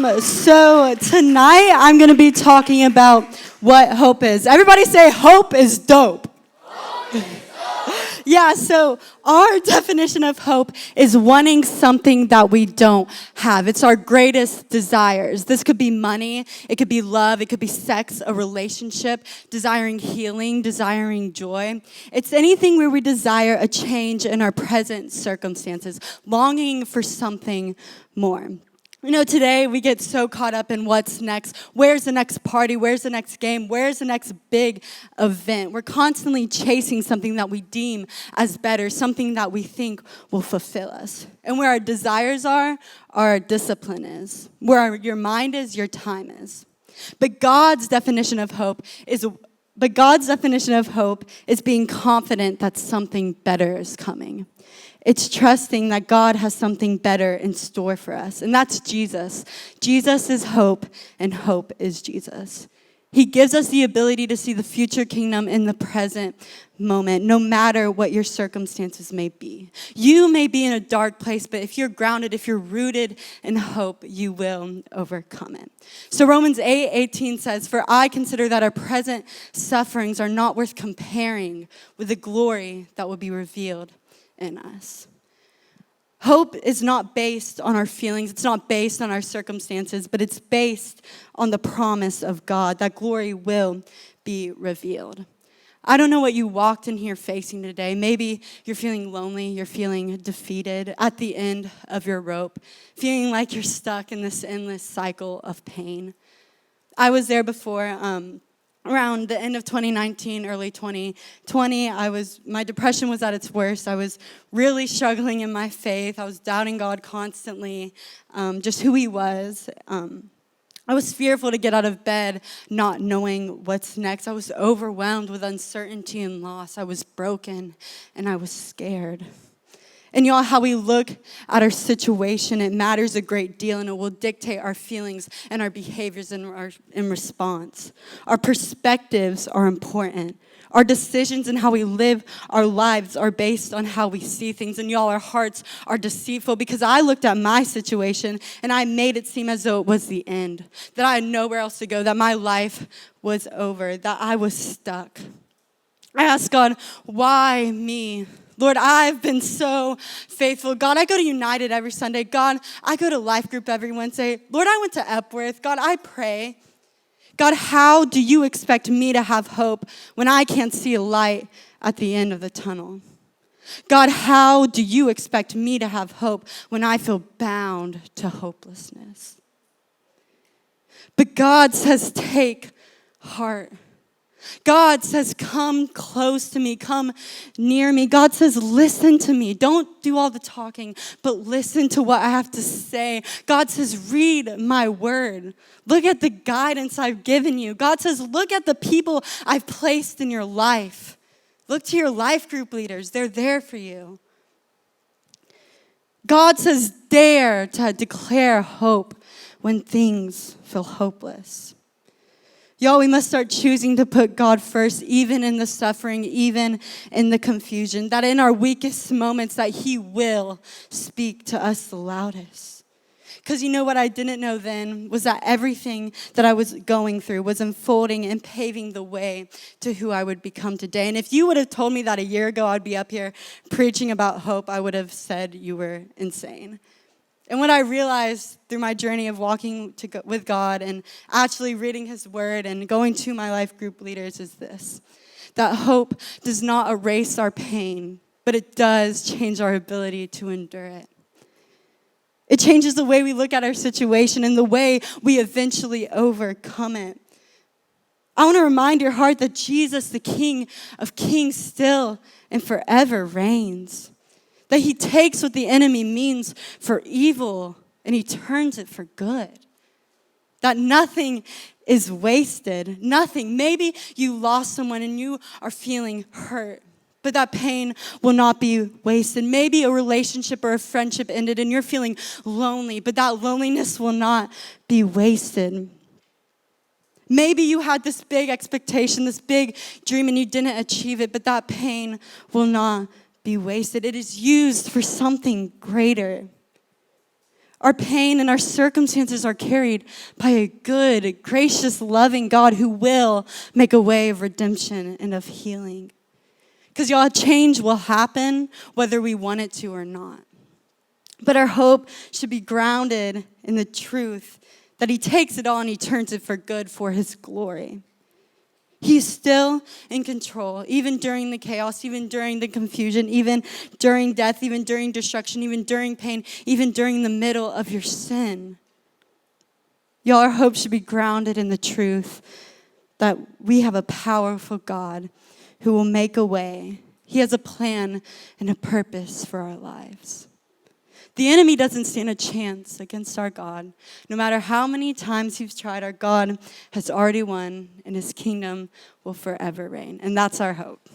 So tonight I'm going to be talking about what hope is. Everybody say hope is dope. Yeah, so our definition of hope is wanting something that we don't have. It's our greatest desires. This could be money, it could be love, it could be sex, a relationship, desiring healing, desiring joy. It's anything where we desire a change in our present circumstances, longing for something more. You know, today we get so caught up in what's next. Where's the next party? Where's the next game? Where's the next big event? We're constantly chasing something that we deem as better, something that we think will fulfill us. And where our desires are, our discipline is. Where your mind is, your time is. But God's definition of hope is being confident that something better is coming. It's trusting that God has something better in store for us. And that's Jesus. Jesus is hope, and hope is Jesus. He gives us the ability to see the future kingdom in the present moment, no matter what your circumstances may be. You may be in a dark place, but if you're grounded, if you're rooted in hope, you will overcome it. So Romans 8:18 says, "For I consider that our present sufferings are not worth comparing with the glory that will be revealed in us." Hope is not based on our feelings. It's not based on our circumstances, but it's based on the promise of God that glory will be revealed. I don't know what you walked in here facing today. Maybe you're feeling lonely. You're feeling defeated at the end of your rope, feeling like you're stuck in this endless cycle of pain. I was there before. Around the end of 2019, early 2020, my depression was at its worst. I was really struggling in my faith. I was doubting God constantly, just who he was. I was fearful to get out of bed, not knowing what's next. I was overwhelmed with uncertainty and loss. I was broken, and I was scared. And y'all, how we look at our situation, it matters a great deal, and it will dictate our feelings and our behaviors in response. Our perspectives are important. Our decisions and how we live our lives are based on how we see things. And y'all, our hearts are deceitful, because I looked at my situation and I made it seem as though it was the end, that I had nowhere else to go, that my life was over, that I was stuck. I asked God, why me? Lord, I've been so faithful. God, I go to United every Sunday. God, I go to Life Group every Wednesday. Lord, I went to Epworth. God, I pray. God, how do you expect me to have hope when I can't see a light at the end of the tunnel? God, how do you expect me to have hope when I feel bound to hopelessness? But God says, take heart. God says, come close to me, come near me. God says, listen to me. Don't do all the talking, but listen to what I have to say. God says, read my word. Look at the guidance I've given you. God says, look at the people I've placed in your life. Look to your life group leaders. They're there for you. God says, dare to declare hope when things feel hopeless. Y'all, we must start choosing to put God first, even in the suffering, even in the confusion, that in our weakest moments that he will speak to us the loudest. Because you know what I didn't know then was that everything that I was going through was unfolding and paving the way to who I would become today. And if you would have told me that a year ago I'd be up here preaching about hope, I would have said you were insane. And what I realized through my journey of walking with God and actually reading his word and going to my life group leaders is this: that hope does not erase our pain, but it does change our ability to endure it. It changes the way we look at our situation and the way we eventually overcome it. I want to remind your heart that Jesus, the King of Kings, still and forever reigns. That he takes what the enemy means for evil and he turns it for good. That nothing is wasted. Nothing. Maybe you lost someone and you are feeling hurt, but that pain will not be wasted. Maybe a relationship or a friendship ended and you're feeling lonely, but that loneliness will not be wasted. Maybe you had this big expectation, this big dream, and you didn't achieve it, but that pain will not be wasted. It is used for something greater. Our pain and our circumstances are carried by a good, gracious, loving God who will make a way of redemption and of healing. Because y'all, change will happen whether we want it to or not. But our hope should be grounded in the truth that he takes it all and he turns it for good for his glory. He's still in control, even during the chaos, even during the confusion, even during death, even during destruction, even during pain, even during the middle of your sin. Y'all, our hope should be grounded in the truth that we have a powerful God who will make a way. He has a plan and a purpose for our lives. The enemy doesn't stand a chance against our God. No matter how many times he's tried, our God has already won, and his kingdom will forever reign. And that's our hope.